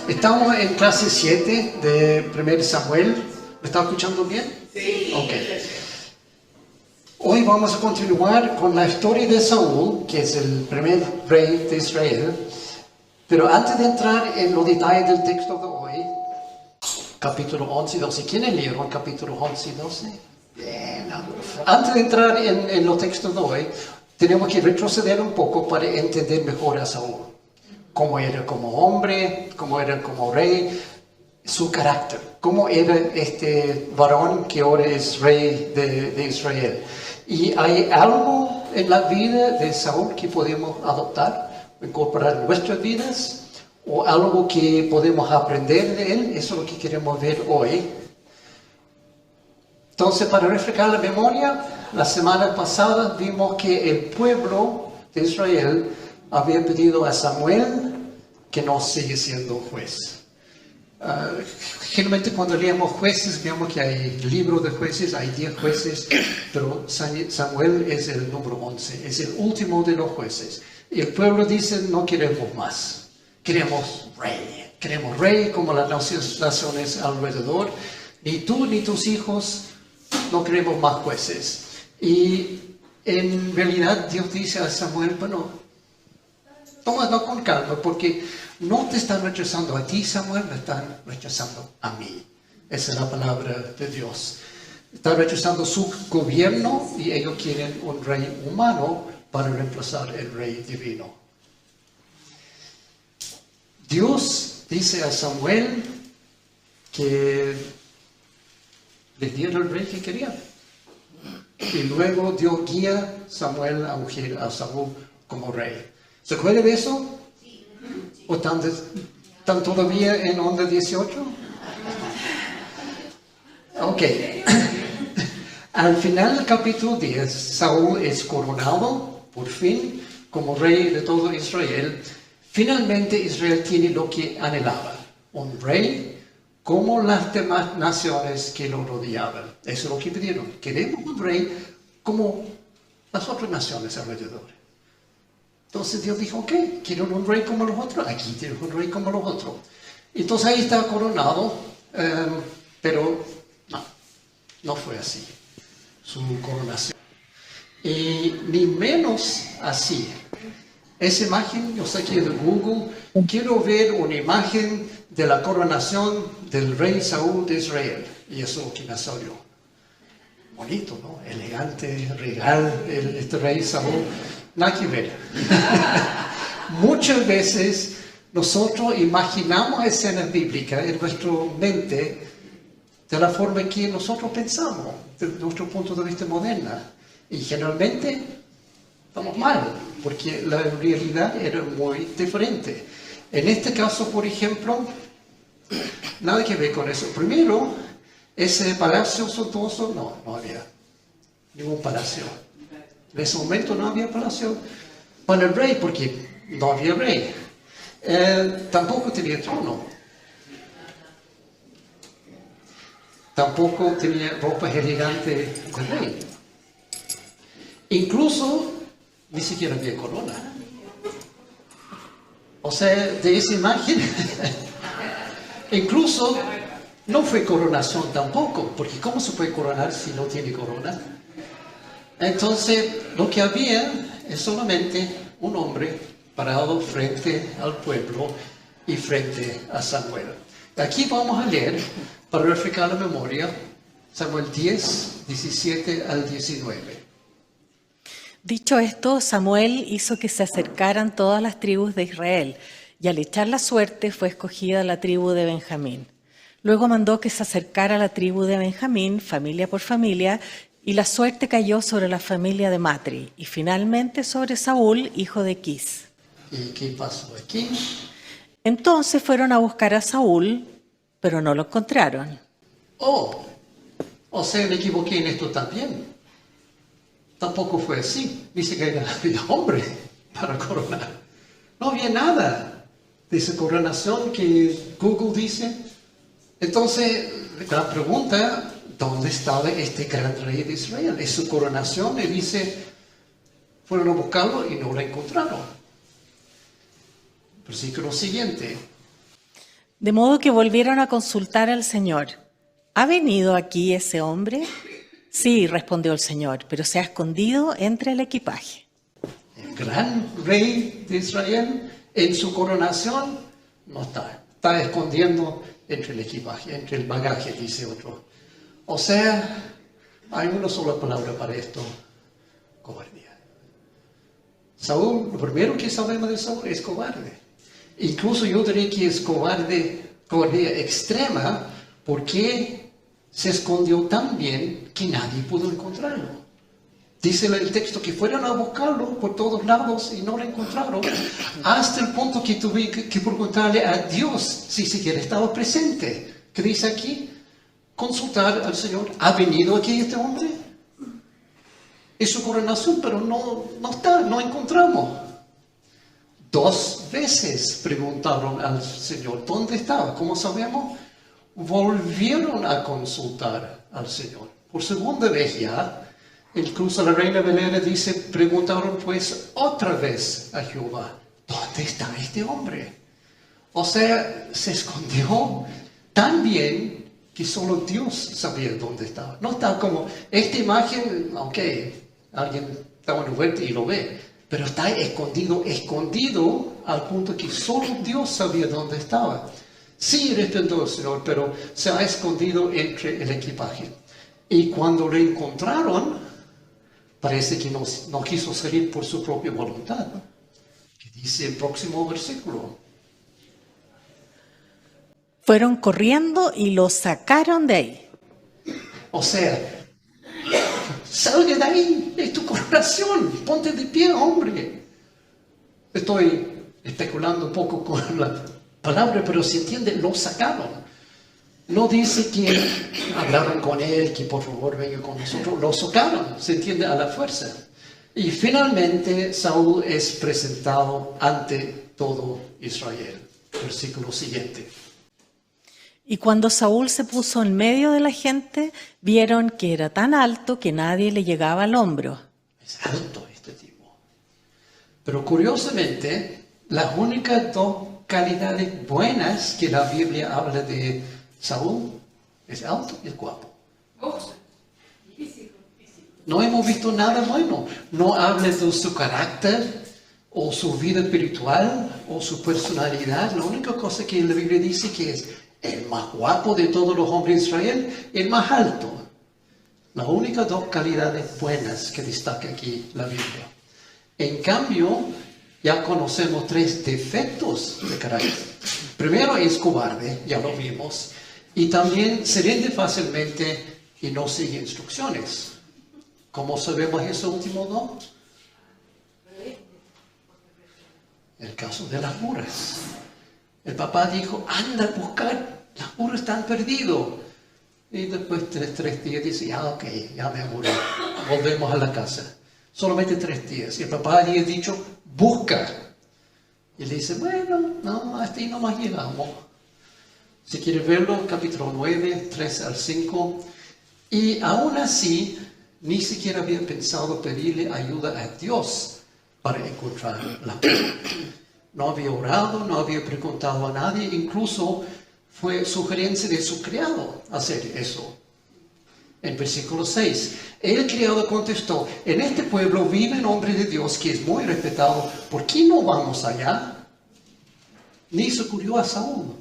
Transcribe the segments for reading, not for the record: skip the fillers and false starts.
Estamos en clase 7 de 1 Samuel. ¿Me está escuchando bien? Sí. Ok. Hoy vamos a continuar con la historia de Saúl, que es el primer rey de Israel. Pero antes de entrar en los detalles del texto de hoy, capítulo 11 y 12. ¿Quiénes leyeron capítulo 11 y 12? Bien. Antes de entrar en los textos de hoy, tenemos que retroceder un poco para entender mejor a Saúl. Cómo era como hombre, cómo era como rey, su carácter. Cómo era este varón que ahora es rey de Israel. Y hay algo en la vida de Saúl que podemos adoptar, incorporar en nuestras vidas, o algo que podemos aprender de él. Eso es lo que queremos ver hoy. Entonces, para refrescar la memoria, la semana pasada vimos que el pueblo de Israel había pedido a Samuel que no siga siendo juez. Generalmente cuando leemos jueces, vemos que hay libros de jueces, hay 10 jueces, pero Samuel es el número 11, es el último de los jueces. Y el pueblo dice, no queremos más, queremos rey como las naciones alrededor, ni tú ni tus hijos no queremos más jueces. Y en realidad Dios dice a Samuel, bueno, tómalo con calma, porque no te están rechazando a ti, Samuel, me están rechazando a mí. Esa es la palabra de Dios. Están rechazando su gobierno y ellos quieren un rey humano para reemplazar el rey divino. Dios dice a Samuel que le diera el rey que quería. Y luego Dios guía a Samuel a ungir a Saúl como rey. ¿Se acuerdan de eso? Sí. ¿O están todavía en onda 18? Ok. Al final del capítulo 10, Saúl es coronado, por fin, como rey de todo Israel. Finalmente Israel tiene lo que anhelaba, un rey como las demás naciones que lo rodeaban. Eso es lo que pidieron. Queremos un rey como las otras naciones alrededor. Entonces Dios dijo, ok, quiero un rey como los otros, aquí tienes un rey como los otros. Entonces ahí está coronado, pero no fue así, su coronación. Y ni menos así. Esa imagen, yo saqué de Google, quiero ver una imagen de la coronación del rey Saúl de Israel. Y eso es lo que me salió. Bonito, ¿no? Elegante, regal, este rey Saúl. Nada que ver. Muchas veces nosotros imaginamos escenas bíblicas en nuestra mente de la forma que nosotros pensamos, de nuestro punto de vista moderno. Y generalmente estamos mal, porque la realidad era muy diferente. En este caso, por ejemplo, nada que ver con eso. Primero, ese palacio suntuoso, no había ningún palacio. En ese momento no había palacio para el rey, porque no había rey. Tampoco tenía trono. Tampoco tenía ropa elegante de rey. Incluso, ni siquiera había corona. O sea, de esa imagen, incluso no fue coronación tampoco, porque ¿cómo se puede coronar si no tiene corona? Entonces, lo que había es solamente un hombre parado frente al pueblo y frente a Samuel. Aquí vamos a leer, para refrescar la memoria, Samuel 10, 17 al 19. Dicho esto, Samuel hizo que se acercaran todas las tribus de Israel, y al echar la suerte fue escogida la tribu de Benjamín. Luego mandó que se acercara la tribu de Benjamín, familia por familia, y la suerte cayó sobre la familia de Matri, y finalmente sobre Saúl, hijo de Quis. ¿Y qué pasó aquí? Entonces fueron a buscar a Saúl, pero no lo encontraron. O sea, me equivoqué en esto también. Tampoco fue así. Dice que había hombre para coronar. No había nada de esa coronación que Google dice. Entonces, la pregunta, ¿dónde estaba este gran rey de Israel? Es su coronación. Y dice, fueron a buscarlo y no lo encontraron. Versículo siguiente. De modo que volvieron a consultar al Señor. ¿Ha venido aquí ese hombre? Sí, respondió el Señor, pero se ha escondido entre el equipaje. El gran rey de Israel, en su coronación, no está. Está escondiendo entre el equipaje, entre el bagaje, dice otro. O sea, hay una sola palabra para esto: cobardía. Saúl, lo primero que sabemos de Saúl es cobarde. Incluso yo diría que es cobardía extrema, porque se escondió tan bien que nadie pudo encontrarlo. Dice el texto que fueron a buscarlo por todos lados y no lo encontraron, hasta el punto que tuve que preguntarle a Dios si siquiera estaba presente. ¿Qué dice aquí? Consultar al Señor. ¿Ha venido aquí este hombre? Es su coronación, pero no está, no encontramos. 2 veces preguntaron al Señor dónde estaba. ¿Cómo sabemos? Volvieron a consultar al Señor. Por segunda vez ya. Incluso la reina Valera dice, preguntaron pues otra vez a Jehová, ¿dónde está este hombre? O sea, se escondió tan bien que solo Dios sabía dónde estaba. No está como esta imagen, aunque alguien está en vuelta y lo ve, pero está escondido al punto que solo Dios sabía dónde estaba. Sí, respondió el Señor, pero se ha escondido entre el equipaje. Y cuando lo encontraron, parece que no quiso salir por su propia voluntad, ¿no? Que dice el próximo versículo. Fueron corriendo y lo sacaron de ahí. O sea, salga de ahí, es tu coronación, ponte de pie, hombre. Estoy especulando un poco con la palabra, pero se entiende, lo sacaron. No dice que hablaron con él, que por favor venga con nosotros. Lo sacaron, se entiende, a la fuerza. Y finalmente Saúl es presentado ante todo Israel. Versículo siguiente. Y cuando Saúl se puso en medio de la gente, vieron que era tan alto que nadie le llegaba al hombro. Es alto este tipo. Pero curiosamente, las únicas 2 calidades buenas que la Biblia habla de Saúl es alto y es guapo. No hemos visto nada bueno. No habla de su carácter o su vida espiritual o su personalidad. La única cosa que la Biblia dice que es el más guapo de todos los hombres de Israel, el más alto. Las únicas 2 calidades buenas que destaca aquí la Biblia. En cambio, ya conocemos 3 defectos de carácter. Primero es cobarde, ya lo vimos. Y también se rinde fácilmente y no sigue instrucciones. ¿Cómo sabemos eso último 2? El caso de las burras. El papá dijo, anda a buscar, las burras están perdidas. Y después de 3 días dice, ok, ya me aburrí, volvemos a la casa. Solamente 3 días. Y el papá había dicho, busca. Y le dice, bueno, no, hasta ahí nomás llegamos. Si quiere verlo, capítulo 9, 3 al 5. Y aún así, ni siquiera había pensado pedirle ayuda a Dios para encontrar la prueba. No había orado, no había preguntado a nadie. Incluso fue sugerencia de su criado hacer eso. En versículo 6, el criado contestó, en este pueblo vive un hombre de Dios que es muy respetado. ¿Por qué no vamos allá? Ni se ocurrió a Saúl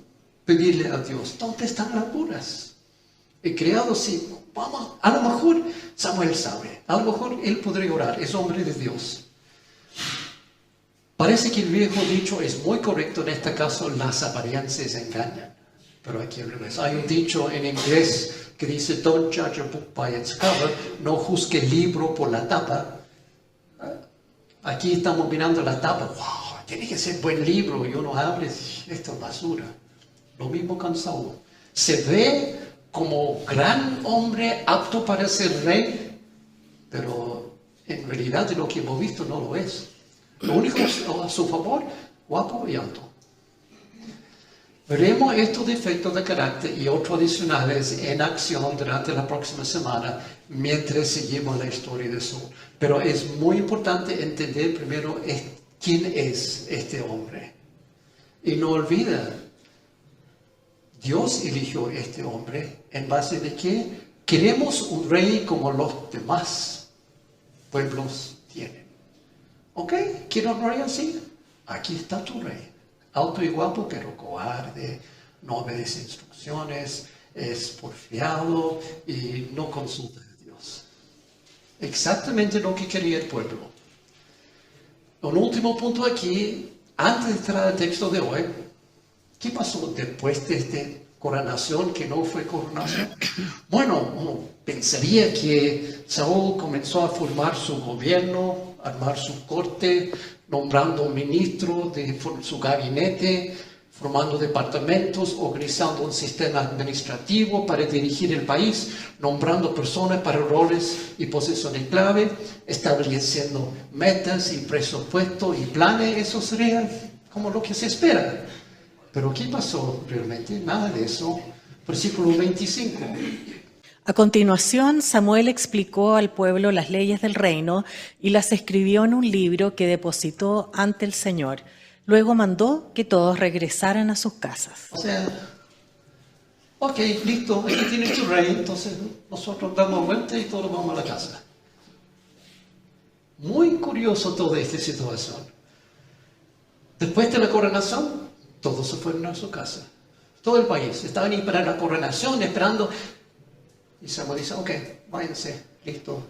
pedirle a Dios, ¿dónde están las burras? El criado sí, vamos, a lo mejor Samuel sabe, a lo mejor él podría orar, es hombre de Dios. Parece que el viejo dicho es muy correcto en este caso, las apariencias engañan. Pero aquí al revés, hay un dicho en inglés que dice, don't judge a book by its cover, no juzgue el libro por la tapa. Aquí estamos mirando la tapa, wow, tiene que ser buen libro, y uno abre, esto es basura. Lo mismo con Saúl. Se ve como gran hombre apto para ser rey, pero en realidad de lo que hemos visto no lo es. Lo único a su favor, guapo y alto. Veremos estos defectos de carácter y otros adicionales en acción durante la próxima semana mientras seguimos la historia de Saúl. Pero es muy importante entender primero quién es este hombre. Y no olvida, Dios eligió a este hombre en base de que queremos un rey como los demás pueblos tienen. ¿Ok? ¿Quiero un rey así? Aquí está tu rey. Alto y guapo, pero cobarde, no obedece instrucciones, es porfiado y no consulta a Dios. Exactamente lo que quería el pueblo. Un último punto aquí, antes de entrar al texto de hoy, ¿qué pasó después de esta coronación que no fue coronación? Bueno, uno pensaría que Saúl comenzó a formar su gobierno, armar su corte, nombrando ministros de su gabinete, formando departamentos, organizando un sistema administrativo para dirigir el país, nombrando personas para roles y posiciones clave, estableciendo metas y presupuestos y planes. Eso sería como lo que se espera. Pero ¿qué pasó realmente? Nada de eso. Versículo 25. A continuación, Samuel explicó al pueblo las leyes del reino y las escribió en un libro que depositó ante el Señor. Luego mandó que todos regresaran a sus casas. O sea, ok, listo, aquí tienes tu rey, entonces nosotros damos vuelta y todos vamos a la casa. Muy curioso toda esta situación. Después de la coronación, todos se fueron a su casa. Todo el país. Estaban esperando la coronación, esperando. Y Samuel dice, ok, váyanse, listo.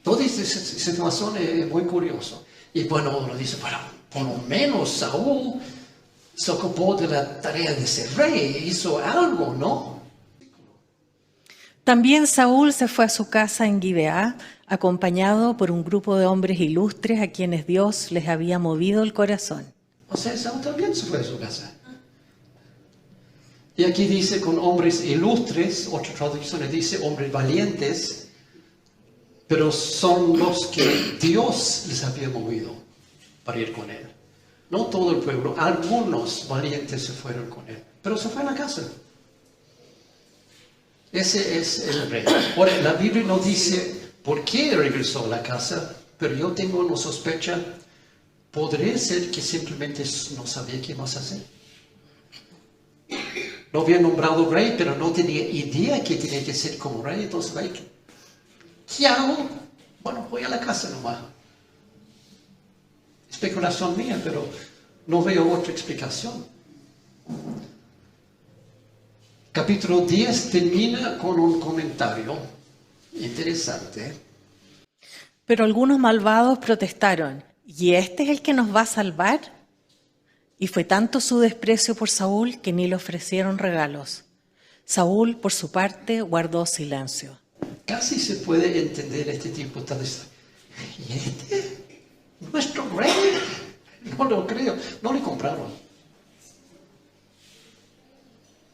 Toda esta situación es muy curiosa. Y bueno, uno dice, bueno, por lo menos Saúl se ocupó de la tarea de ser rey, hizo algo, ¿no? También Saúl se fue a su casa en Gibeá, acompañado por un grupo de hombres ilustres a quienes Dios les había movido el corazón. O sea, Saúl también se fue a su casa. Y aquí dice con hombres ilustres, otras traducciones dice hombres valientes, pero son los que Dios les había movido para ir con él. No todo el pueblo, algunos valientes se fueron con él, pero se fue a la casa. Ese es el rey. Ahora, la Biblia no dice por qué regresó a la casa, pero yo tengo una sospecha. ¿Podría ser que simplemente no sabía qué más hacer? No había nombrado rey, pero no tenía idea que tenía que ser como rey. Entonces, ¿qué hago? Bueno, voy a la casa nomás. Especulación mía, pero no veo otra explicación. Capítulo 10 termina con un comentario interesante. Pero algunos malvados protestaron, ¿y este es el que nos va a salvar? Y fue tanto su desprecio por Saúl que ni le ofrecieron regalos. Saúl, por su parte, guardó silencio. Casi se puede entender este tipo de... ¿Y este? ¿Nuestro rey? No lo creo. No le compraron.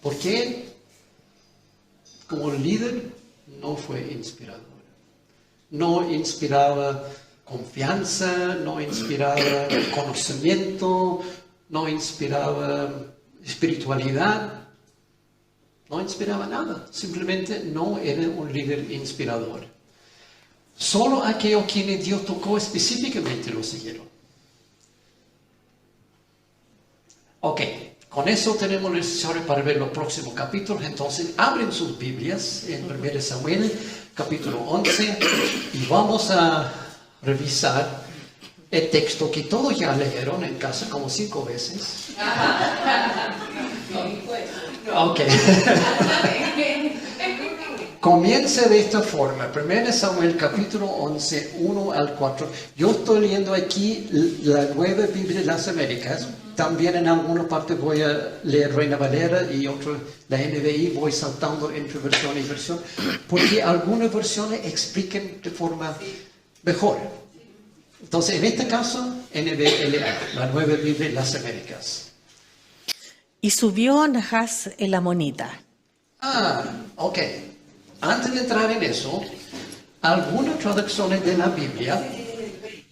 ¿Por qué? Como líder no fue inspirador. No inspiraba confianza, no inspiraba conocimiento, no inspiraba espiritualidad, no inspiraba nada. Simplemente no era un líder inspirador. Solo aquellos quienes Dios tocó específicamente lo siguieron. Ok, con eso tenemos lo necesario para ver los próximos capítulos. Entonces, abren sus Biblias en 1 Samuel, capítulo 11, y vamos a revisar el texto que todos ya leyeron en casa como 5 veces. Ok. Comienza de esta forma, 1 Samuel capítulo 11, 1 al 4. Yo estoy leyendo aquí la Nueva Biblia de las Américas. También en alguna parte voy a leer Reina Valera y otra la NBI. Voy saltando entre versión y versión, porque algunas versiones explican de forma mejor. Entonces, en este caso, NBLA, la Nueva Biblia de las Américas. Y subió Nahas el amonita. Ok. Antes de entrar en eso, algunas traducciones de la Biblia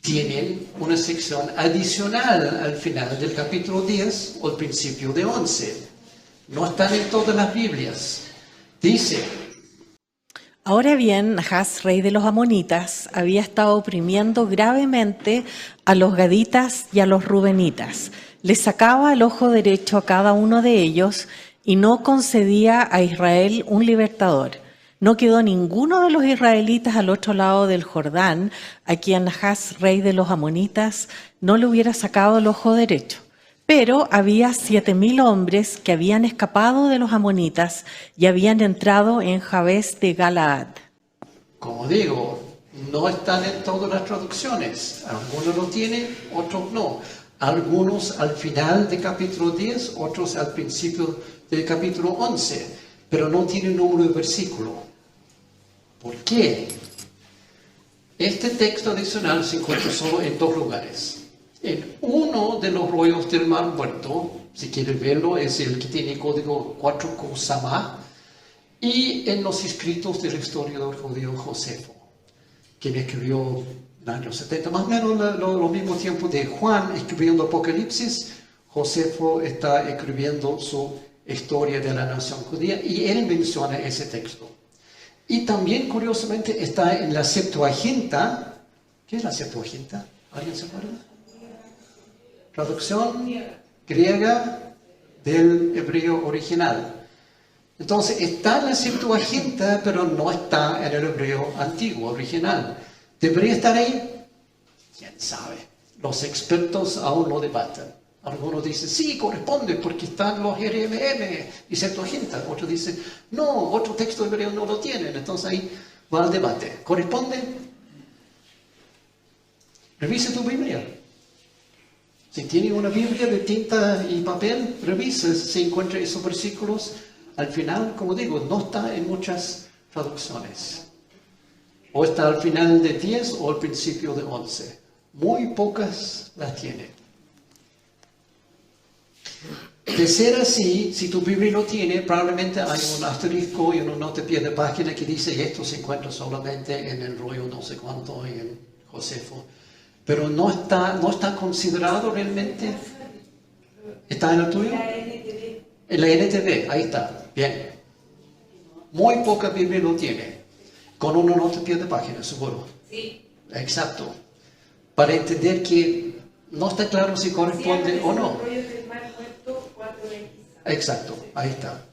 tienen una sección adicional al final del capítulo 10 o al principio de 11. No están en todas las Biblias. Dice: Ahora bien, Nahas, rey de los amonitas, había estado oprimiendo gravemente a los gaditas y a los rubenitas. Les sacaba el ojo derecho a cada uno de ellos y no concedía a Israel un libertador. No quedó ninguno de los israelitas al otro lado del Jordán a quien Nahás, rey de los amonitas, no le hubiera sacado el ojo derecho. Pero había 7,000 hombres que habían escapado de los amonitas y habían entrado en Jabes de Galaad. Como digo, no están en todas las traducciones. Algunos lo tienen, otros no. Algunos al final del capítulo 10, otros al principio del capítulo 11, pero no tienen número de versículo. ¿Por qué? Este texto adicional se encuentra solo en 2 lugares. En uno de los rollos del Mar Muerto, si quieres verlo, es el que tiene código 4 Kusama, y en los escritos del historiador judío Josefo, quien escribió en el año 70, más o menos lo mismo tiempo de Juan escribiendo Apocalipsis. Josefo está escribiendo su historia de la nación judía y él menciona ese texto. Y también, curiosamente, está en la Septuaginta. ¿Qué es la Septuaginta? ¿Alguien se acuerda? Traducción griega del hebreo original. Entonces, está en la Septuaginta, pero no está en el hebreo antiguo, original. ¿Debería estar ahí? ¿Quién sabe? Los expertos aún lo debaten. Algunos dicen, sí, corresponde, porque están los RMM y Septuaginta. Otros dicen, no, otro texto hebreo no lo tienen. Entonces, ahí va el debate. ¿Corresponde? Revise tu Biblia. Si tiene una Biblia de tinta y papel, revise si encuentra esos versículos. Al final, como digo, no está en muchas traducciones. O está al final de 10 o al principio de 11. Muy pocas las tiene. De ser así, si tu Biblia lo tiene, probablemente hay un asterisco y una nota a pie de página que dice esto se encuentra solamente en el rollo no sé cuánto y en Josefo. Pero no está considerado realmente. ¿Está en el tuyo? En la NTV, ahí está. Bien. Muy poca Biblia lo tiene. Con una nota a pie de página, seguro. Sí. Exacto. Para entender que no está claro si corresponde o no. Exacto, ahí está.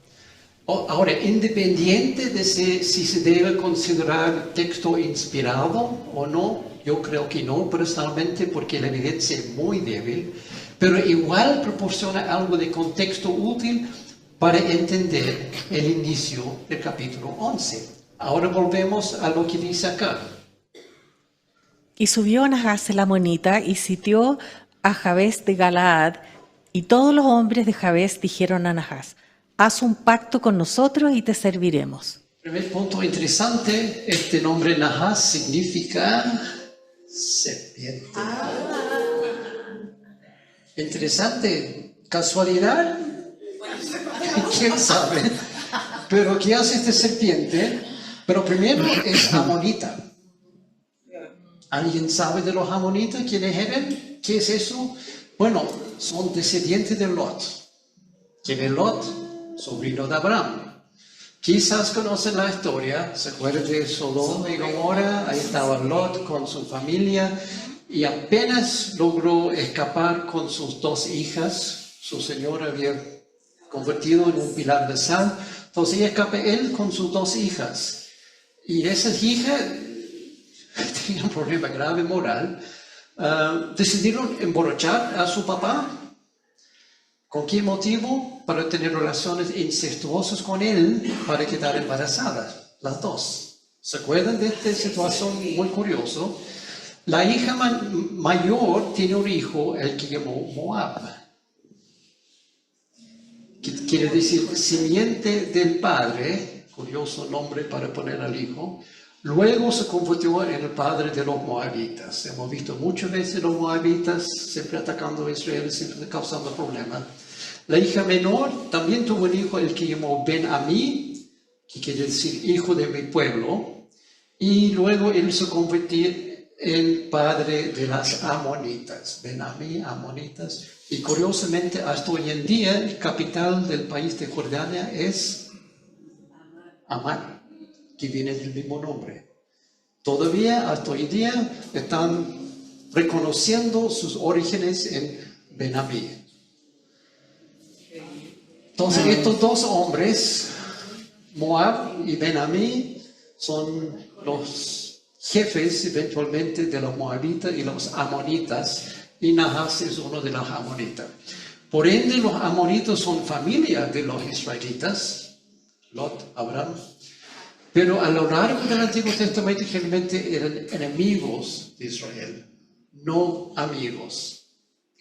Ahora, independiente de si se debe considerar texto inspirado o no, yo creo que no, personalmente, porque la evidencia es muy débil, pero igual proporciona algo de contexto útil para entender el inicio del capítulo 11. Ahora volvemos a lo que dice acá. Y subió Nahás el amonita y sitió a Jabes de Galaad, y todos los hombres de Jabes dijeron a Nahás, haz un pacto con nosotros y te serviremos. Primer punto interesante, este nombre Nahás significa serpiente. Interesante, ¿casualidad? ¿Quién sabe? Pero ¿qué hace este serpiente? Pero primero es amonita. ¿Alguien sabe de los amonitas? ¿Quiénes eran? ¿Qué es eso? Bueno, son descendientes de Lot. ¿Quién es Lot? Sobrino de Abraham. Quizás conocen la historia, se acuerdan de Sodoma y Gomorra, ahí estaba Lot con su familia y apenas logró escapar con sus 2 hijas. Su señor había convertido en un pilar de sal, entonces escapa él con sus 2 hijas. Y esas hijas tenían un problema grave moral. Decidieron emborrachar a su papá. ¿Con qué motivo? Para tener relaciones incestuosas con él, para quedar embarazadas, las 2. ¿Se acuerdan de esta situación muy curiosa? La hija mayor tiene un hijo, el que llamó Moab, que quiere decir simiente del padre, curioso nombre para poner al hijo. Luego se convirtió en el padre de los moabitas. Hemos visto muchas veces los moabitas siempre atacando a Israel, siempre causando problemas. La hija menor también tuvo un hijo, el que llamó Ben-Amí, que quiere decir hijo de mi pueblo. Y luego él se convirtió en padre de las amonitas. Ben-Amí, amonitas. Y curiosamente, hasta hoy en día, el capital del país de Jordania es Amán, que viene del mismo nombre. Todavía, hasta hoy en día, están reconociendo sus orígenes en Ben-Amí. Entonces, estos dos hombres, Moab y Ben-Ammi, son los jefes eventualmente de los moabitas y los amonitas, y Nahas es uno de los amonitas. Por ende, los amonitas son familia de los israelitas, Lot, Abraham, pero a lo largo del Antiguo Testamento generalmente eran enemigos de Israel, no amigos,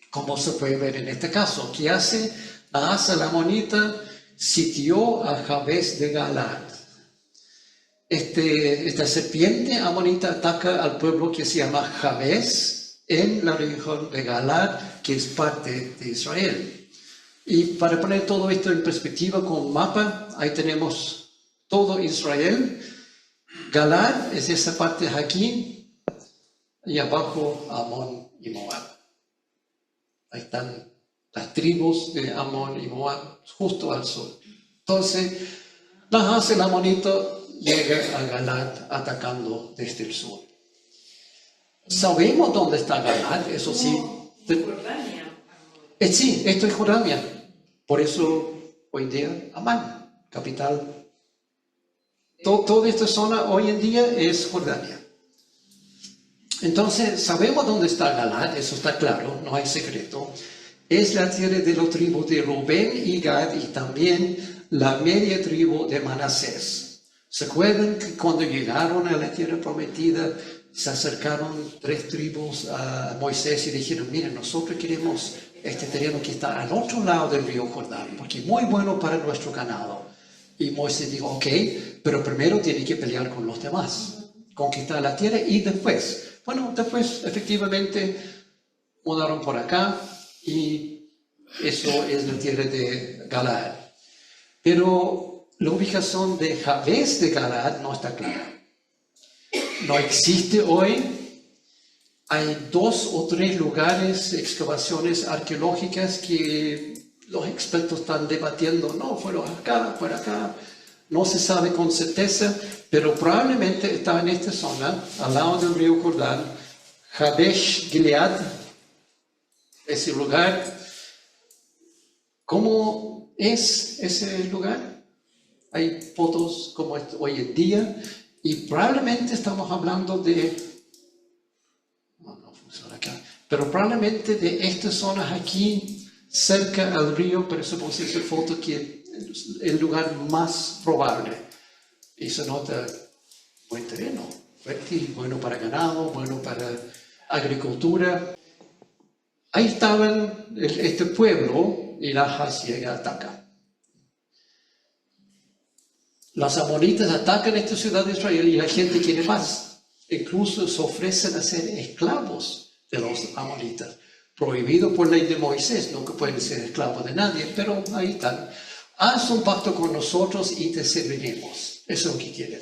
como se puede ver en este caso. ¿Qué hace? Nahas el amonita sitió a Jabes de Galaad. Esta serpiente amonita ataca al pueblo que se llama Jabes en la región de Galaad, que es parte de Israel. Y para poner todo esto en perspectiva con un mapa, ahí tenemos todo Israel. Galaad es esa parte de aquí, y abajo Amón y Moab. Ahí están las tribus de Amón y Moab, justo al sur. Entonces, Nahas el amonito llega a Galaad atacando desde el sur. Sabemos dónde está Galaad, eso sí. Jordania. Sí, esto es Jordania. Por eso hoy en día Amán, capital. Toda esta zona hoy en día es Jordania. Entonces, sabemos dónde está Galaad, eso está claro, no hay secreto. Es la tierra de los tribus de Rubén y Gad y también la media tribu de Manasés. ¿Se acuerdan que cuando llegaron a la tierra prometida se acercaron 3 tribus a Moisés y dijeron, miren, nosotros queremos este terreno que está al otro lado del río Jordán, porque es muy bueno para nuestro ganado? Y Moisés dijo, ok, pero primero tiene que pelear con los demás, conquistar la tierra y después. Bueno, después efectivamente mudaron por acá y eso es la tierra de Galaad. Pero la ubicación de Jabes de Galaad no está clara. No existe hoy. Hay 2 o 3 lugares, excavaciones arqueológicas que los expertos están debatiendo. No, fueron acá, por acá. No se sabe con certeza, pero probablemente está en esta zona, al lado del río Jordán, Jabesh Gilead, ese lugar. ¿Cómo es ese lugar? Hay fotos como hoy en día y probablemente estamos hablando de, no funciona acá, pero probablemente de estas zonas aquí cerca al río, pero eso puse esa foto que es el lugar más probable. Y se nota buen terreno, fértil, bueno para ganado, bueno para agricultura. Ahí estaban este pueblo y Nahas llega a atacar. Los amonitas atacan esta ciudad de Israel y la gente quiere más. Incluso se ofrecen a ser esclavos de los amonitas. Prohibido por ley de Moisés, nunca pueden ser esclavos de nadie, pero ahí están. Haz un pacto con nosotros y te serviremos. Eso es lo que quieren.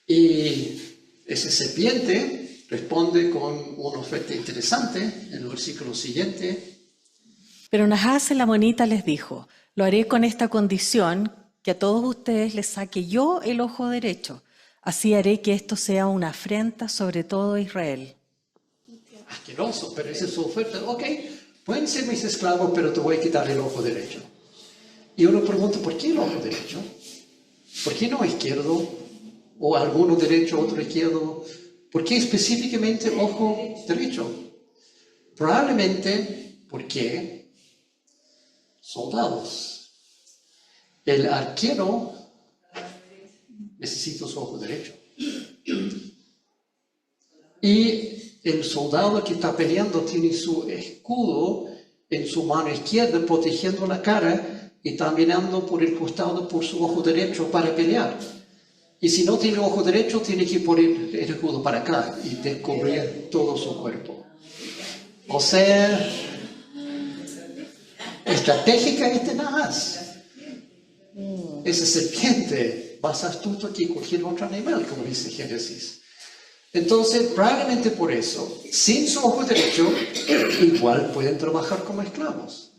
Y esa serpiente responde con una oferta interesante en el versículo siguiente. Pero Nahas el amonita les dijo, lo haré con esta condición, que a todos ustedes les saque yo el ojo derecho. Así haré que esto sea una afrenta sobre todo Israel. Asqueroso, pero esa es su oferta. Ok, pueden ser mis esclavos, pero te voy a quitar el ojo derecho. Y uno pregunta, ¿por qué el ojo derecho? ¿Por qué no izquierdo? ¿O alguno derecho, otro izquierdo? ¿Por qué específicamente ojo derecho? Probablemente porque soldados. El arquero necesita su ojo derecho. Y el soldado que está peleando tiene su escudo en su mano izquierda protegiendo la cara y está mirando por el costado por su ojo derecho para pelear. Y si no tiene ojo derecho, tiene que poner el escudo para acá y descubrir todo su cuerpo. O sea, estratégica es tenaz. Esa serpiente, más astuto que cualquier otro animal, como dice Génesis. Entonces, probablemente por eso, sin su ojo derecho, igual pueden trabajar como esclavos.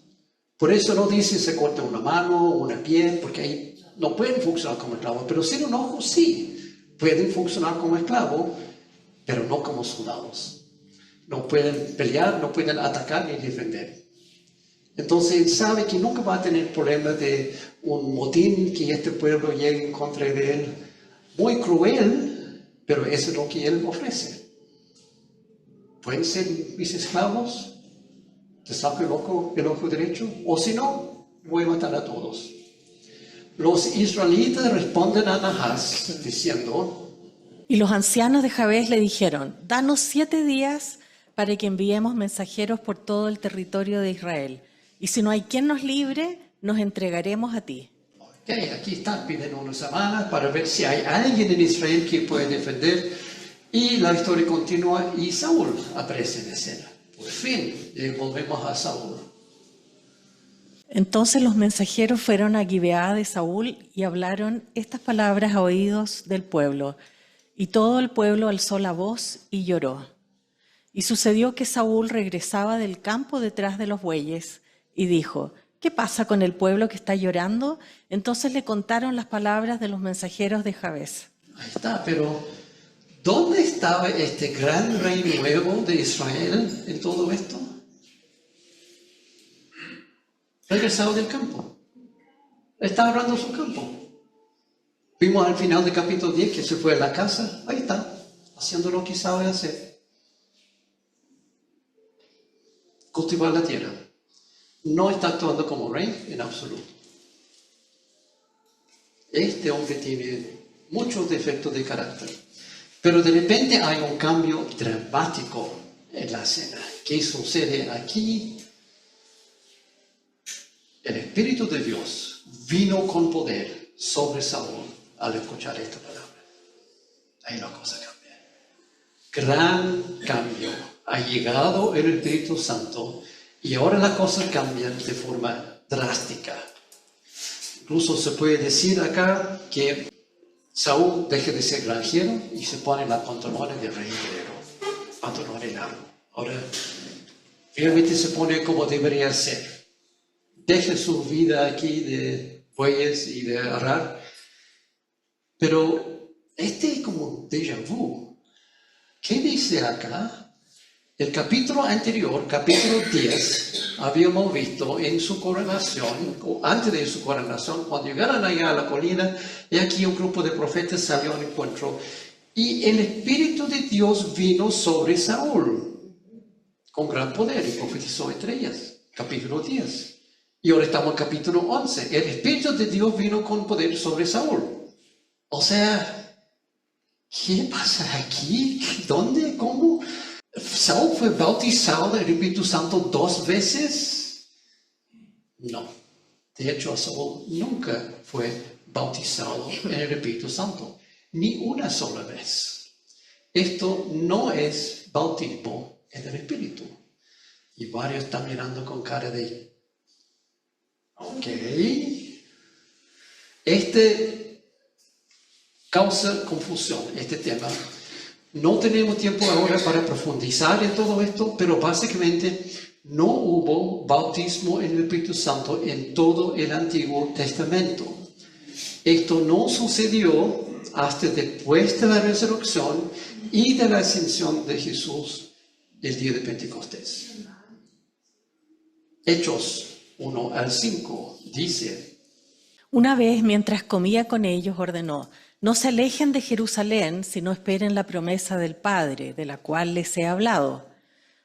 Por eso no dice se corta una mano o una piel, porque ahí no pueden funcionar como esclavos, pero sin un ojo sí, pueden funcionar como esclavos, pero no como soldados. No pueden pelear, no pueden atacar ni defender. Entonces él sabe que nunca va a tener problema de un motín que este pueblo llegue en contra de él. Muy cruel, pero eso es lo que él ofrece. Pueden ser mis esclavos, te saco el ojo derecho, o si no, voy a matar a todos. Los israelitas responden a Nahas diciendo: Y los ancianos de Jabes le dijeron: danos 7 días para que enviemos mensajeros por todo el territorio de Israel. Y si no hay quien nos libre, nos entregaremos a ti. Ok, aquí están, piden una semana para ver si hay alguien en Israel que puede defender. Y la historia continúa y Saúl aparece en escena. Por fin, volvemos a Saúl. Entonces los mensajeros fueron a Gibeá de Saúl y hablaron estas palabras a oídos del pueblo. Y todo el pueblo alzó la voz y lloró. Y sucedió que Saúl regresaba del campo detrás de los bueyes y dijo: ¿qué pasa con el pueblo que está llorando? Entonces le contaron las palabras de los mensajeros de Jabes. Ahí está, pero ¿dónde estaba este gran rey nuevo de Israel en todo esto? Regresado del campo. Está hablando su campo. Vimos al final del capítulo 10 que se fue a la casa. Ahí está, haciendo lo que sabe hacer. Cultivar la tierra. No está actuando como rey en absoluto. Este hombre tiene muchos defectos de carácter. Pero de repente hay un cambio dramático en la escena. ¿Qué sucede aquí? El Espíritu de Dios vino con poder sobre Saúl al escuchar esta palabra. Ahí la cosa cambia. Gran cambio. Ha llegado el Espíritu Santo y ahora las cosas cambian de forma drástica. Incluso se puede decir acá que Saúl deja de ser granjero y se pone la pantalones de rey guerrero. Pantalones largos. Ahora, realmente se pone como debería ser. Deja su vida aquí de bueyes y de arar. Pero este es como un déjà vu. ¿Qué dice acá? El capítulo anterior, capítulo 10, habíamos visto en su coronación, o antes de su coronación, cuando llegaron allá a la colina, y aquí un grupo de profetas salió al encuentro, y el Espíritu de Dios vino sobre Saúl, con gran poder, y profetizó entre ellas, capítulo 10. Y ahora estamos en capítulo 11. El Espíritu de Dios vino con poder sobre Saúl. O sea, ¿qué pasa aquí? ¿Dónde? ¿Cómo? ¿Saúl fue bautizado del Espíritu Santo 2 veces? No. De hecho, Saúl nunca fue bautizado en el Espíritu Santo. Ni una sola vez. Esto no es bautismo en el Espíritu. Y varios están mirando con cara de... Ok. Este causa confusión, este tema. No tenemos tiempo ahora para profundizar en todo esto, pero básicamente no hubo bautismo en el Espíritu Santo en todo el Antiguo Testamento. Esto no sucedió hasta después de la resurrección y de la ascensión de Jesús el día de Pentecostés. Hechos 1 al 5 dice: Una vez, mientras comía con ellos, ordenó: no se alejen de Jerusalén, sino esperen la promesa del Padre, de la cual les he hablado.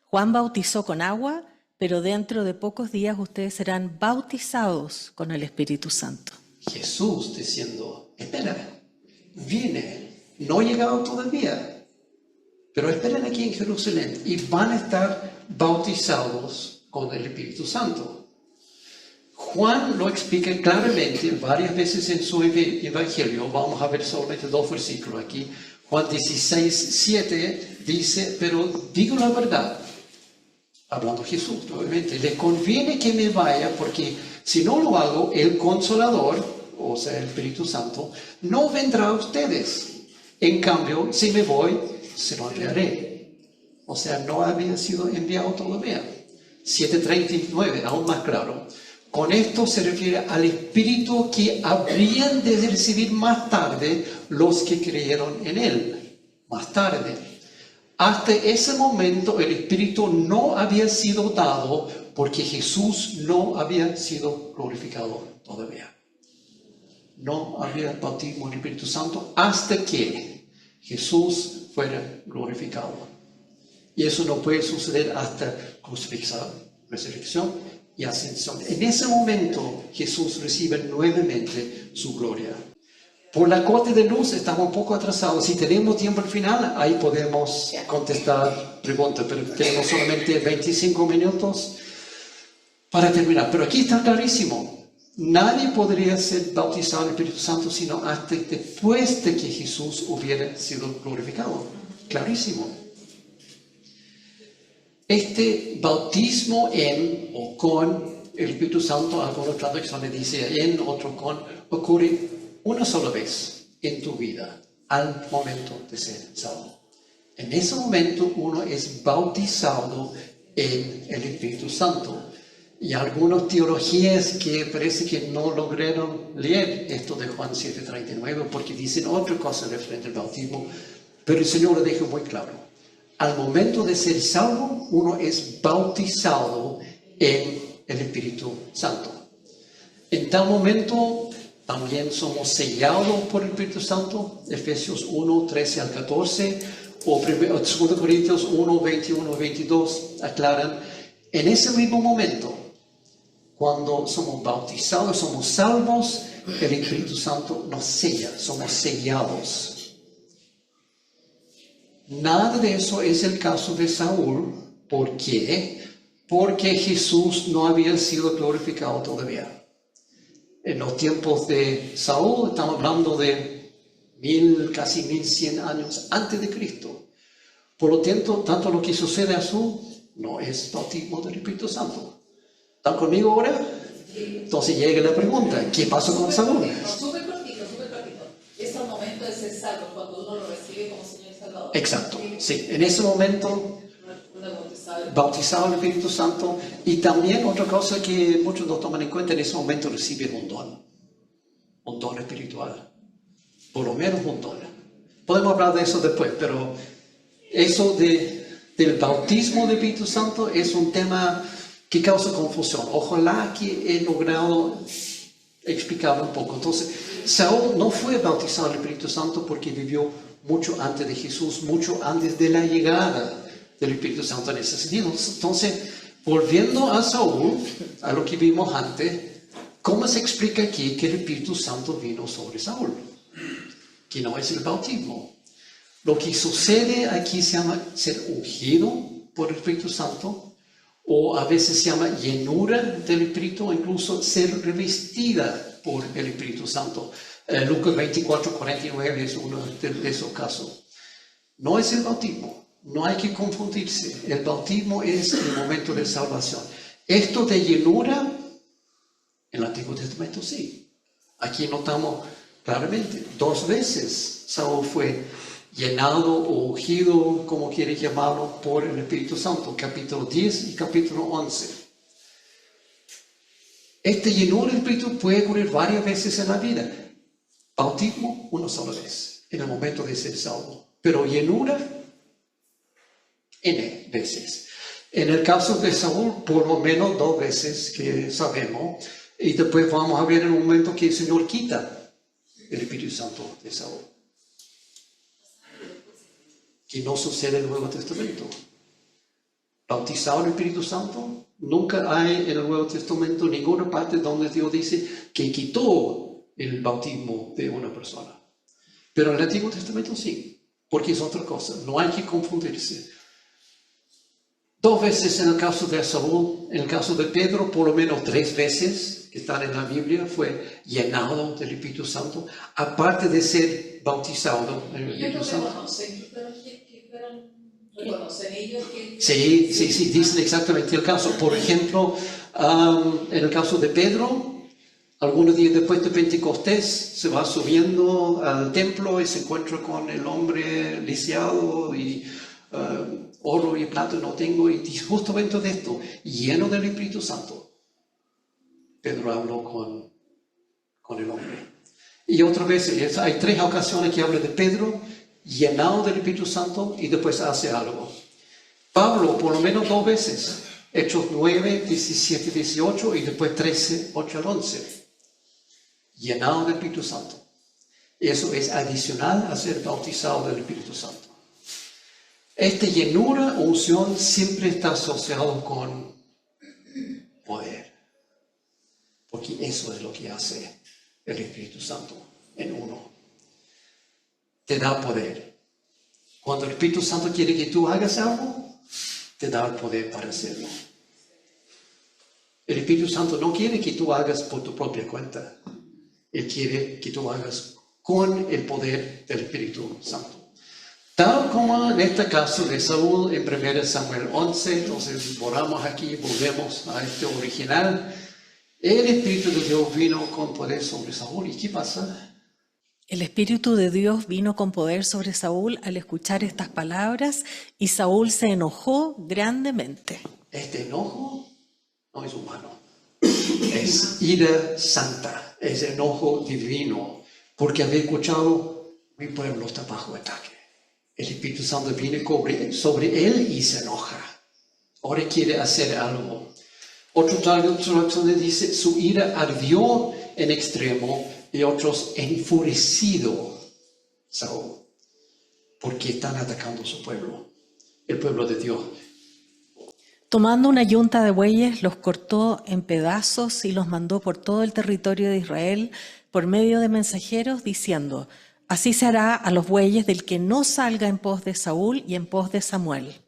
Juan bautizó con agua, pero dentro de pocos días ustedes serán bautizados con el Espíritu Santo. Jesús diciendo: espera, viene, no he llegado todavía, pero esperen aquí en Jerusalén y van a estar bautizados con el Espíritu Santo. Juan lo explica claramente varias veces en su evangelio. Vamos a ver solamente 2 versículos aquí. Juan 16:7 dice: pero digo la verdad, hablando Jesús, obviamente, le conviene que me vaya, porque si no lo hago, el Consolador, o sea, el Espíritu Santo, no vendrá a ustedes. En cambio, si me voy, se lo enviaré. O sea, no había sido enviado todavía. 7:39, aún más claro. Con esto se refiere al Espíritu que habrían de recibir más tarde los que creyeron en Él. Más tarde. Hasta ese momento el Espíritu no había sido dado porque Jesús no había sido glorificado todavía. No había bautismo en el Espíritu Santo hasta que Jesús fuera glorificado. Y eso no puede suceder hasta crucifixión, resurrección y ascensión. En ese momento Jesús recibe nuevamente su gloria. Por la corte de luz estamos un poco atrasados. Si tenemos tiempo al final, ahí podemos contestar preguntas, pero tenemos solamente 25 minutos para terminar. Pero aquí está clarísimo. Nadie podría ser bautizado en el Espíritu Santo sino hasta después de que Jesús hubiera sido glorificado. Clarísimo. Este bautismo en o con el Espíritu Santo, algunas traducciones dicen en, otro con, ocurre una sola vez en tu vida, al momento de ser salvo. En ese momento uno es bautizado en el Espíritu Santo. Y algunas teologías que parece que no lograron leer esto de Juan 7:39 porque dicen otra cosa referente al bautismo, pero el Señor lo deja muy claro. Al momento de ser salvo, uno es bautizado en el Espíritu Santo. En tal momento también somos sellados por el Espíritu Santo, Efesios 1:13 al 14, o 2 Corintios 1:21 al 22 aclaran, en ese mismo momento, cuando somos bautizados, somos salvos, el Espíritu Santo nos sella, somos sellados. Nada de eso es el caso de Saúl. ¿Por qué? Porque Jesús no había sido glorificado todavía. En los tiempos de Saúl, estamos hablando de casi 1100 años antes de Cristo. Por lo tanto lo que sucede a Saúl no es bautismo del Espíritu Santo. ¿Están conmigo ahora? Entonces llega la pregunta, ¿qué pasó con Saúl? Súper cortito. Es el momento de ser salvo, cuando uno lo recibe como Señor y Salvador. Exacto, sí. En ese momento, bautizado en el Espíritu Santo. Y también otra cosa que muchos no toman en cuenta, en ese momento reciben un don espiritual. Por lo menos un don. Podemos hablar de eso después, pero eso del bautismo del Espíritu Santo es un tema que causa confusión. Ojalá que he logrado explicarlo un poco. Entonces, Saúl no fue bautizado en el Espíritu Santo porque vivió mucho antes de Jesús, mucho antes de la llegada del Espíritu Santo en ese sentido. Entonces, volviendo a Saúl, a lo que vimos antes, ¿cómo se explica aquí que el Espíritu Santo vino sobre Saúl? Que no es el bautismo. Lo que sucede aquí se llama ser ungido por el Espíritu Santo, o a veces se llama llenura del Espíritu, o incluso ser revestida por el Espíritu Santo. Lucas 24:49 es uno de esos casos. No es el bautismo, no hay que confundirse. El bautismo es el momento de salvación. Esto de llenura, en el Antiguo Testamento sí. Aquí notamos claramente, 2 veces Saúl fue llenado o ungido, como quiere llamarlo, por el Espíritu Santo, capítulo 10 y capítulo 11. Esta llenura del Espíritu puede ocurrir varias veces en la vida. Bautismo, una sola vez, en el momento de ser salvo. Pero llenura, N veces. En el caso de Saúl, por lo menos 2 veces que sabemos. Y después vamos a ver en un momento que el Señor quita el Espíritu Santo de Saúl. Que no sucede en el Nuevo Testamento. Bautizado en el Espíritu Santo, nunca hay en el Nuevo Testamento ninguna parte donde Dios dice que quitó el bautismo de una persona. Pero en el Antiguo Testamento sí, porque es otra cosa, no hay que confundirse. 2 veces en el caso de Saúl, en el caso de Pedro, por lo menos 3 veces que están en la Biblia, fue llenado del Espíritu Santo, aparte de ser bautizado en el Espíritu Santo. ¿Reconocen ellos que...? Sí, dicen exactamente el caso. Por ejemplo, en el caso de Pedro, algunos días después de Pentecostés, se va subiendo al templo y se encuentra con el hombre lisiado y oro y plata no tengo, y dice justamente de esto, lleno del Espíritu Santo. Pedro habló con el hombre. Y otra vez, hay 3 ocasiones que habla de Pedro, llenado del Espíritu Santo, y después hace algo. Pablo, por lo menos 2 veces. Hechos 9, 17, 18 y después 13, 8 al 11. Llenado del Espíritu Santo. Eso es adicional a ser bautizado del Espíritu Santo. Esta llenura o unción siempre está asociado con poder. Porque eso es lo que hace el Espíritu Santo en uno. Te da poder. Cuando el Espíritu Santo quiere que tú hagas algo, te da el poder para hacerlo. El Espíritu Santo no quiere que tú hagas por tu propia cuenta. Él quiere que tú hagas con el poder del Espíritu Santo. Tal como en este caso de Saúl en 1 Samuel 11, entonces borramos aquí, volvemos a este original. El Espíritu de Dios vino con poder sobre Saúl. ¿Y qué pasa? El Espíritu de Dios vino con poder sobre Saúl al escuchar estas palabras y Saúl se enojó grandemente. Este enojo no es humano, es ira santa, es enojo divino, porque había escuchado, mi pueblo está bajo ataque. El Espíritu Santo viene sobre él y se enoja. Ahora quiere hacer algo. Otro traducción dice, su ira ardió en extremo y otros enfurecido, Saúl, porque están atacando a su pueblo, el pueblo de Dios. Tomando una yunta de bueyes, los cortó en pedazos y los mandó por todo el territorio de Israel por medio de mensajeros, diciendo, así se hará a los bueyes del que no salga en pos de Saúl y en pos de Samuel.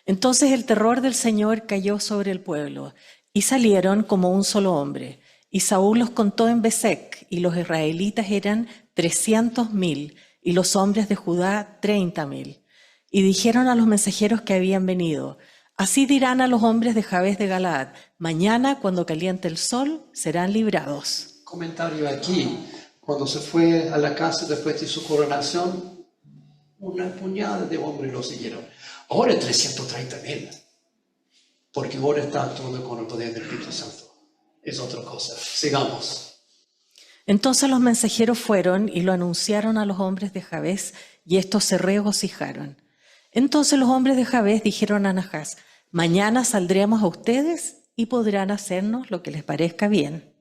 Entonces el terror del Señor cayó sobre el pueblo, y salieron como un solo hombre. Y Saúl los contó en Besec, y los israelitas eran 300,000, y los hombres de Judá 30,000. Y dijeron a los mensajeros que habían venido, así dirán a los hombres de Jabes de Galaad, mañana cuando caliente el sol serán librados. Comentario aquí, cuando se fue a la casa después de su coronación, una puñada de hombres lo siguieron. Ahora 330,000, porque ahora está actuando con el poder del Espíritu Santo. Es otra cosa. Sigamos. Entonces los mensajeros fueron y lo anunciaron a los hombres de Jabes, y estos se regocijaron. Entonces los hombres de Jabes dijeron a Nachas, mañana saldremos a ustedes y podrán hacernos lo que les parezca bien.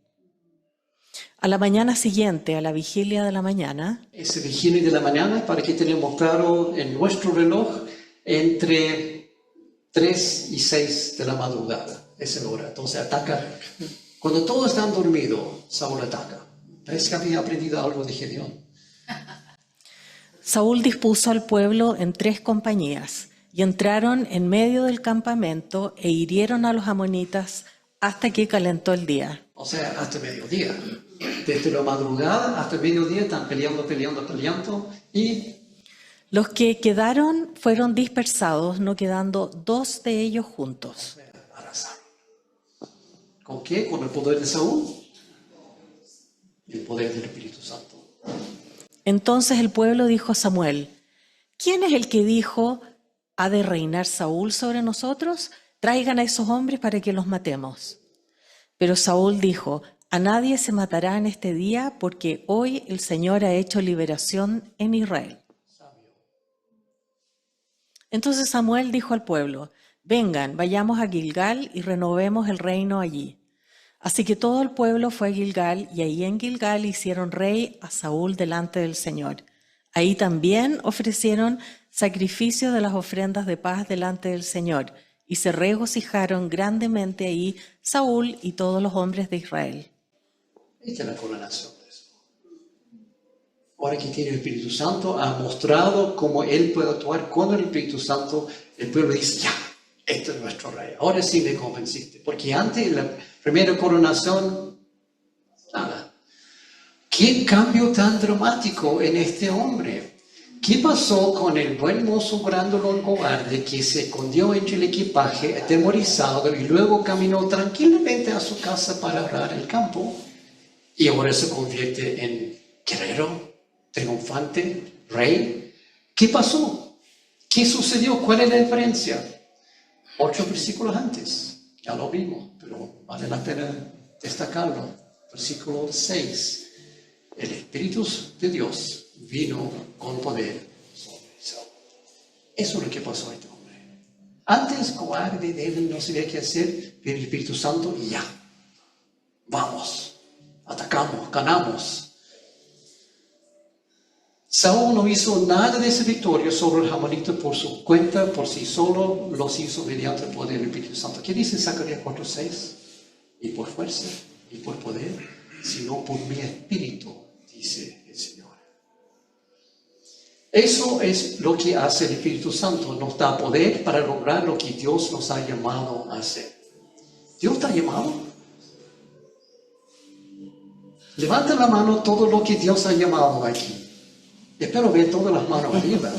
A la mañana siguiente, a la vigilia de la mañana, Ese vigilia de la mañana, para que tenemos claro en nuestro reloj, entre 3 y 6 de la madrugada, esa hora. Entonces ataca. Cuando todos están dormidos, Saúl ataca. ¿Ves que había aprendido algo de Gedeón? Saúl dispuso al pueblo en 3 compañías y entraron en medio del campamento e hirieron a los amonitas hasta que calentó el día. O sea, hasta mediodía. Desde la madrugada hasta mediodía están peleando y Los que quedaron fueron dispersados, no quedando 2 de ellos juntos. arrasaron. ¿Con qué? ¿Con el poder de Saúl? El poder del Espíritu Santo. Entonces el pueblo dijo a Samuel, ¿quién es el que dijo, ha de reinar Saúl sobre nosotros? Traigan a esos hombres para que los matemos. Pero Saúl dijo, a nadie se matará en este día, porque hoy el Señor ha hecho liberación en Israel. Entonces Samuel dijo al pueblo, vengan, vayamos a Gilgal y renovemos el reino allí. Así que todo el pueblo fue a Gilgal, y ahí en Gilgal hicieron rey a Saúl delante del Señor. Ahí también ofrecieron sacrificio de las ofrendas de paz delante del Señor, y se regocijaron grandemente ahí Saúl y todos los hombres de Israel. Esta es la coronación de eso. Ahora que tiene el Espíritu Santo, ha mostrado cómo Él puede actuar con el Espíritu Santo. El pueblo dice, ya, este es nuestro rey. Ahora sí me convenciste. Porque antes, en la primera coronación, nada. ¿Qué cambio tan dramático en este hombre? ¿Qué pasó con el buen mozo grándolo cobarde que se escondió entre el equipaje, atemorizado, y luego caminó tranquilamente a su casa para arar el campo? Y ahora se convierte en guerrero, triunfante, rey. ¿Qué pasó? ¿Qué sucedió? ¿Cuál es la diferencia? 8 versículos antes, ya lo vimos, pero vale la pena destacarlo. Versículo 6. El Espíritu de Dios vino con poder sobre Saúl. Eso es lo que pasó a este hombre. Antes, cobarde, débil, no sabía qué hacer, viene el Espíritu Santo y ya. Vamos, atacamos, ganamos. Saúl no hizo nada de esa victoria sobre los amonitas por su cuenta, por sí solo, los hizo mediante el poder del Espíritu Santo. ¿Qué dice Zacarías 4:6? Y por fuerza, y por poder, sino por mi espíritu, dice el Señor. Eso es lo que hace el Espíritu Santo, nos da poder para lograr lo que Dios nos ha llamado a hacer. ¿Dios te ha llamado? Levanta la mano todo lo que Dios ha llamado aquí. Espero ver todas las manos arriba.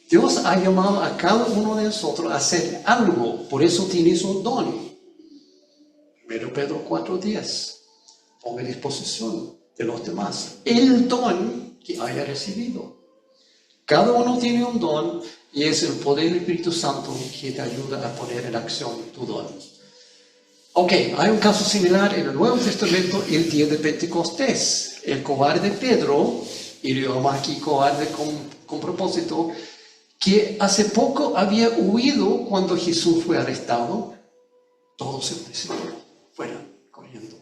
Dios ha llamado a cada uno de nosotros a hacer algo, por eso tienes un don. 1 Pedro 4:10. Ponga a disposición de los demás el don que haya recibido. Cada uno tiene un don y es el poder del Espíritu Santo que te ayuda a poner en acción tu don. Ok, hay un caso similar en el Nuevo Testamento, el día de Pentecostés. El cobarde Pedro, y lo llamo aquí cobarde con propósito, que hace poco había huido cuando Jesús fue arrestado. Todos se fueron corriendo.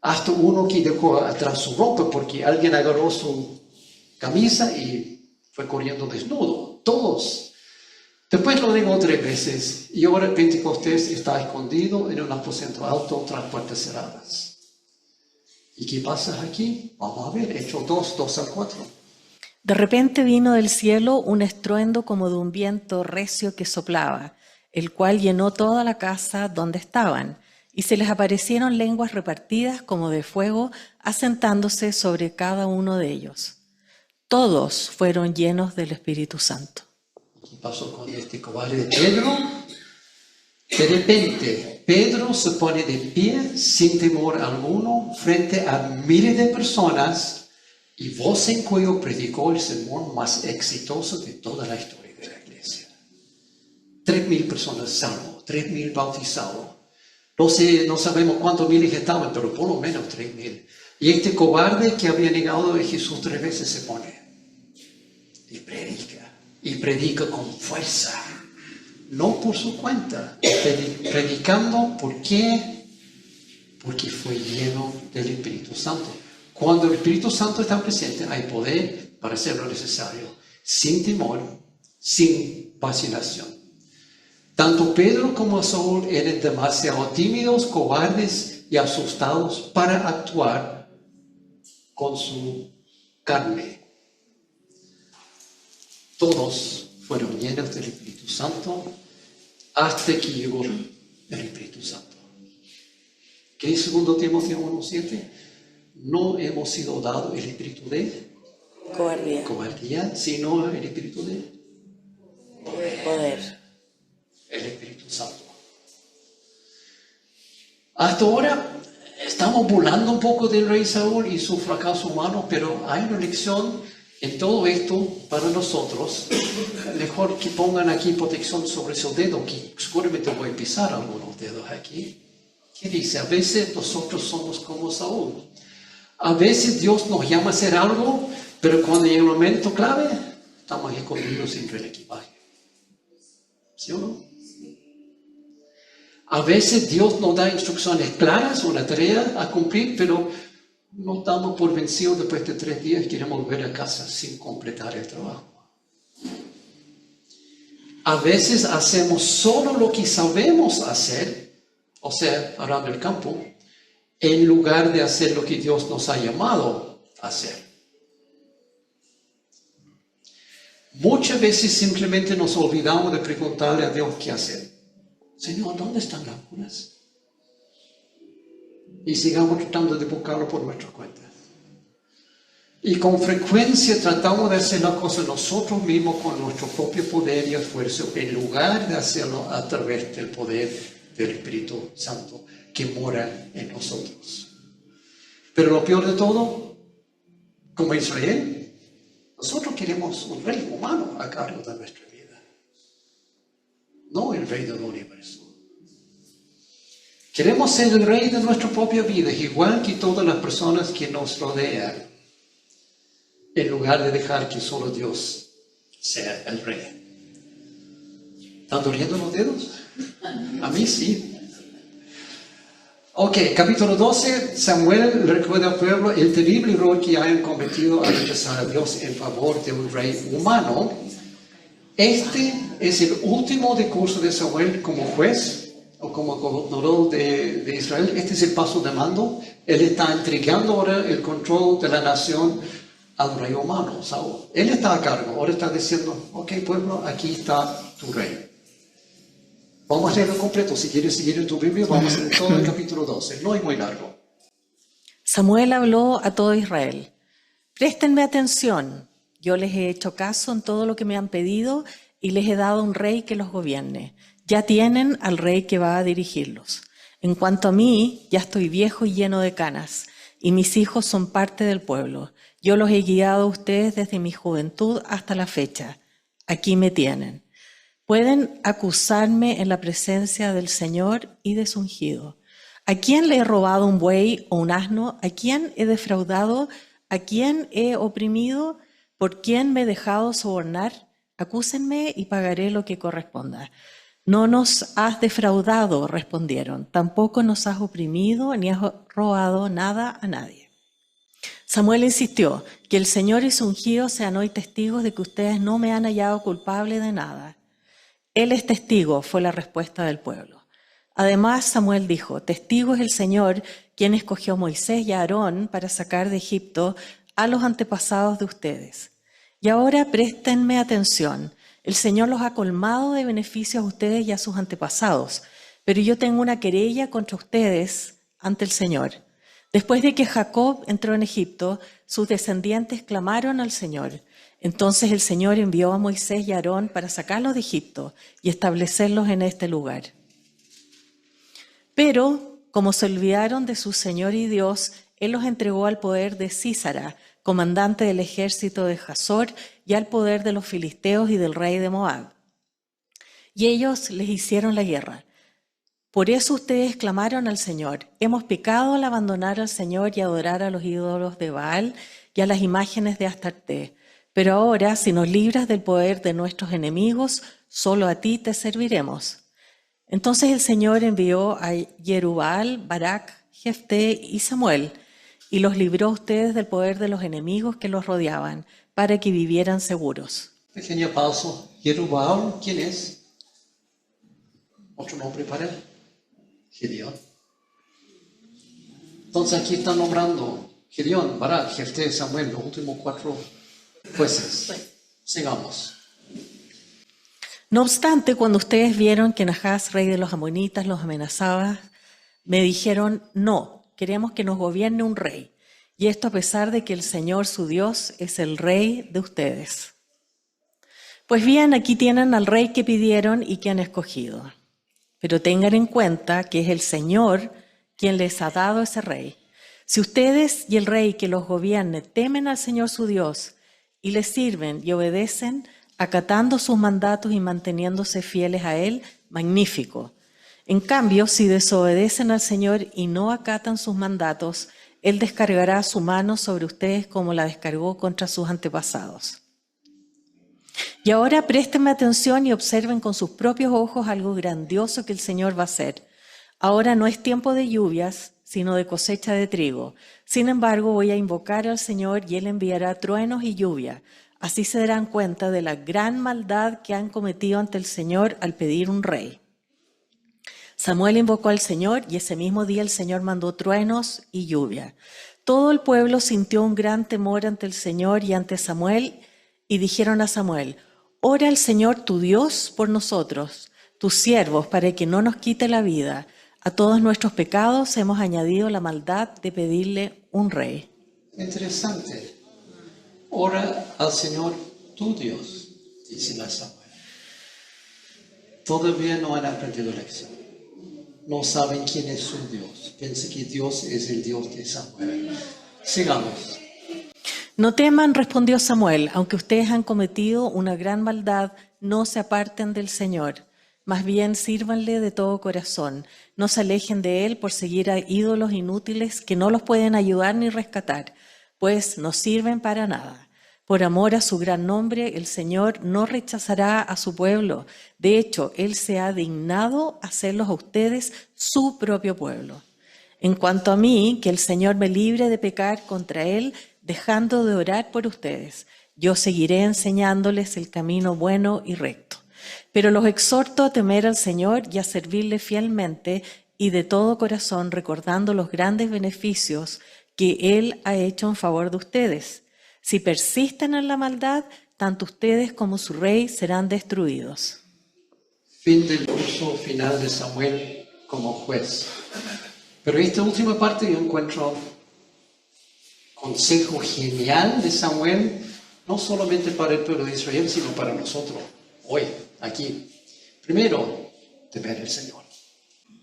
Hasta uno que dejó atrás su ropa porque alguien agarró su camisa y fue corriendo desnudo. Todos. Después lo digo 3 veces. Y ahora Pentecostés está escondido en un aposento alto tras puertas cerradas. ¿Y qué pasa aquí? Vamos a ver. Hechos 2:2-4. De repente vino del cielo un estruendo como de un viento recio que soplaba, el cual llenó toda la casa donde estaban, y se les aparecieron lenguas repartidas como de fuego, asentándose sobre cada uno de ellos. Todos fueron llenos del Espíritu Santo. ¿Qué pasó con este cobarde de Pedro? De repente, Pedro se pone de pie sin temor alguno frente a miles de personas y voz en cuello predicó el sermón más exitoso de toda la historia de la iglesia. 3,000 personas salvos, 3,000 bautizados. No sabemos cuántos miles estaban, pero por lo menos 3,000. Y este cobarde que había negado a Jesús 3 veces se pone y predica con fuerza. No por su cuenta, predicando. ¿Por qué? Porque fue lleno del Espíritu Santo. Cuando el Espíritu Santo está presente, hay poder para hacer lo necesario, sin temor, sin vacilación. Tanto Pedro como Saúl eran demasiado tímidos, cobardes y asustados para actuar con su carne. Todos fueron llenos del Espíritu Santo hasta que llegó el Espíritu Santo. ¿Qué es 2 Timoteo 1:7? No hemos sido dados el espíritu de cobardía, sino el espíritu de poder. El Espíritu Santo. Hasta ahora estamos burlando un poco del rey Saúl y su fracaso humano, pero hay una lección en todo esto para nosotros. Mejor que pongan aquí protección sobre su dedo, que seguramente voy a pisar algunos dedos aquí. ¿Qué dice? A veces nosotros somos como Saúl. A veces Dios nos llama a hacer algo, pero cuando llega el momento clave, estamos escondidos entre el equipaje. ¿Sí o no? A veces Dios nos da instrucciones claras, una tarea a cumplir, pero nos damos por vencidos después de 3 días y queremos volver a casa sin completar el trabajo. A veces hacemos solo lo que sabemos hacer, o sea, arando el campo, en lugar de hacer lo que Dios nos ha llamado a hacer. Muchas veces simplemente nos olvidamos de preguntarle a Dios qué hacer. Señor, ¿dónde están las curas? Y sigamos tratando de buscarlo por nuestra cuenta. Y con frecuencia tratamos de hacer la cosa nosotros mismos con nuestro propio poder y esfuerzo, en lugar de hacerlo a través del poder del Espíritu Santo que mora en nosotros. Pero lo peor de todo, como Israel, nosotros queremos un rey humano a cargo de nuestra vida, no el rey del universo. Queremos ser el rey de nuestra propia vida, igual que todas las personas que nos rodean, en lugar de dejar que solo Dios sea el rey. ¿Están doliendo los dedos? A mí sí. Ok, capítulo 12, Samuel recuerda al pueblo el terrible error que hayan cometido al rechazar a Dios en favor de un rey humano. Este es el último discurso de Samuel como juez o como gobernador de Israel. Este es el paso de mando. Él está entregando ahora el control de la nación al rey humano, Saúl. Él está a cargo. Ahora está diciendo, ok, pueblo, aquí está tu rey. Vamos a leerlo completo. Si quieres seguir en tu Biblia, vamos a leer todo el capítulo 12. No es muy largo. Samuel habló a todo Israel. Préstenme atención. Yo les he hecho caso en todo lo que me han pedido y les he dado un rey que los gobierne. Ya tienen al rey que va a dirigirlos. En cuanto a mí, ya estoy viejo y lleno de canas, y mis hijos son parte del pueblo. Yo los he guiado a ustedes desde mi juventud hasta la fecha. Aquí me tienen. Pueden acusarme en la presencia del Señor y de su ungido. ¿A quién le he robado un buey o un asno? ¿A quién he defraudado? ¿A quién he oprimido? ¿Por quién me he dejado sobornar? Acúsenme y pagaré lo que corresponda. No nos has defraudado, respondieron. Tampoco nos has oprimido ni has robado nada a nadie. Samuel insistió, que el Señor y su ungido sean hoy testigos de que ustedes no me han hallado culpable de nada. Él es testigo, fue la respuesta del pueblo. Además, Samuel dijo, testigo es el Señor, quien escogió a Moisés y a Aarón para sacar de Egipto a los antepasados de ustedes. Y ahora préstenme atención. El Señor los ha colmado de beneficios a ustedes y a sus antepasados, pero yo tengo una querella contra ustedes ante el Señor. Después de que Jacob entró en Egipto, sus descendientes clamaron al Señor. Entonces el Señor envió a Moisés y a Aarón para sacarlos de Egipto y establecerlos en este lugar. Pero, como se olvidaron de su Señor y Dios, Él los entregó al poder de Sísara, comandante del ejército de Hazor, y al poder de los filisteos y del rey de Moab. Y ellos les hicieron la guerra. Por eso ustedes clamaron al Señor. Hemos pecado al abandonar al Señor y adorar a los ídolos de Baal y a las imágenes de Astarte. Pero ahora, si nos libras del poder de nuestros enemigos, solo a ti te serviremos. Entonces el Señor envió a Jerubbaal, Barak, Jefté y Samuel, y los libró a ustedes del poder de los enemigos que los rodeaban, para que vivieran seguros. Pequeña pausa. Jerubbaal, ¿quién es? ¿Otro nombre para él? Gedeón. Entonces aquí están nombrando Gedeón, Barak, Jefté, Samuel, los últimos 4 jueces. Sigamos. No obstante, cuando ustedes vieron que Nahas, rey de los amonitas, los amenazaba, me dijeron, no, queremos que nos gobierne un rey. Y esto a pesar de que el Señor, su Dios, es el rey de ustedes. Pues bien, aquí tienen al rey que pidieron y que han escogido. Pero tengan en cuenta que es el Señor quien les ha dado ese rey. Si ustedes y el rey que los gobierne temen al Señor su Dios y le sirven y obedecen, acatando sus mandatos y manteniéndose fieles a Él, magnífico. En cambio, si desobedecen al Señor y no acatan sus mandatos, Él descargará su mano sobre ustedes como la descargó contra sus antepasados. Y ahora préstenme atención y observen con sus propios ojos algo grandioso que el Señor va a hacer. Ahora no es tiempo de lluvias, sino de cosecha de trigo. Sin embargo, voy a invocar al Señor y Él enviará truenos y lluvia. Así se darán cuenta de la gran maldad que han cometido ante el Señor al pedir un rey. Samuel invocó al Señor y ese mismo día el Señor mandó truenos y lluvia. Todo el pueblo sintió un gran temor ante el Señor y ante Samuel y dijeron a Samuel, ora al Señor tu Dios por nosotros, tus siervos, para que no nos quite la vida. A todos nuestros pecados hemos añadido la maldad de pedirle un rey. Interesante. Ora al Señor tu Dios, dice la Samuel. Todavía no han aprendido la lección. No saben quién es su Dios. Piensan que Dios es el Dios de Samuel. Sigamos. No teman, respondió Samuel, aunque ustedes han cometido una gran maldad, no se aparten del Señor. Más bien sírvanle de todo corazón. No se alejen de Él por seguir a ídolos inútiles que no los pueden ayudar ni rescatar, pues no sirven para nada. Por amor a su gran nombre, el Señor no rechazará a su pueblo. De hecho, Él se ha dignado hacerlos a ustedes su propio pueblo. En cuanto a mí, que el Señor me libre de pecar contra Él, dejando de orar por ustedes. Yo seguiré enseñándoles el camino bueno y recto. Pero los exhorto a temer al Señor y a servirle fielmente y de todo corazón, recordando los grandes beneficios que Él ha hecho en favor de ustedes. Si persisten en la maldad, tanto ustedes como su rey serán destruidos. Fin del curso final de Samuel como juez. Pero esta última parte yo encuentro consejo genial de Samuel, no solamente para el pueblo de Israel, sino para nosotros, hoy, aquí. Primero, temer al Señor.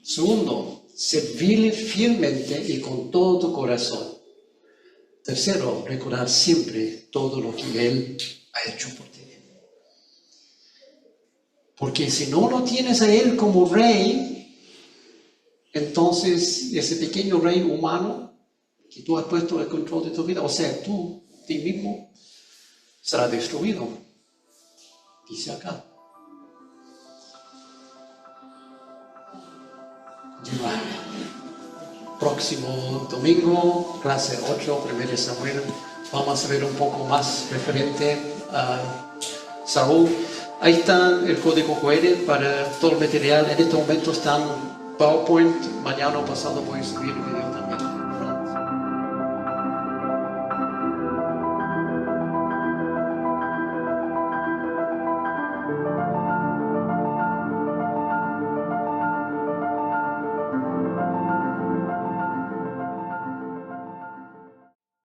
Segundo, servirle fielmente y con todo tu corazón. Tercero, recordar siempre todo lo que Él ha hecho por ti. Porque si no lo tienes a Él como rey, entonces ese pequeño rey humano que tú has puesto el control de tu vida, o sea, tú, ti mismo, será destruido. Dice acá. Próximo domingo, clase 8, 1 Samuel, vamos a ver un poco más referente a Saúl. Ahí está el código QR para todo el material. En este momento están PowerPoint. Mañana o pasado voy a subir el video.